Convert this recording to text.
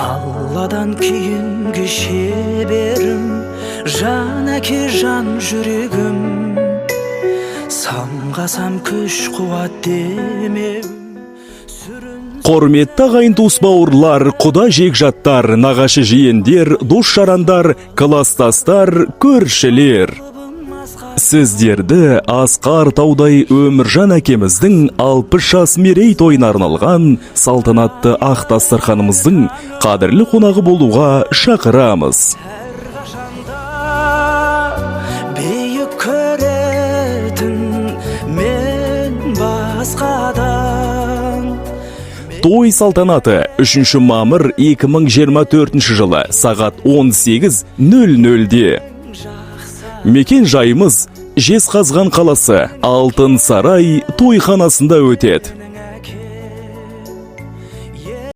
Алладан кейінгі шеберім, жан әке жан жүрегім, самғасам күш қуат демеу. Құрметті ағайын туыс бауырлар, құда жекжаттар, нағашы жиендер, дос жарандар, кластастар, көршілер. Сіздерді Асқар Таудай Өміржан әкеміздің 60 жас мерейтойына арналған салтанатты ақ дастарханымыздың қадірлі қонағы болуға шақырамыз. Бейік көретін мен басқадан. Той салтанаты 3 мамыр 2024 жылы сағат 18:00-де. Мекен жайымыз Жезқазған қаласы Алтын Сарай тойханасында өтеді.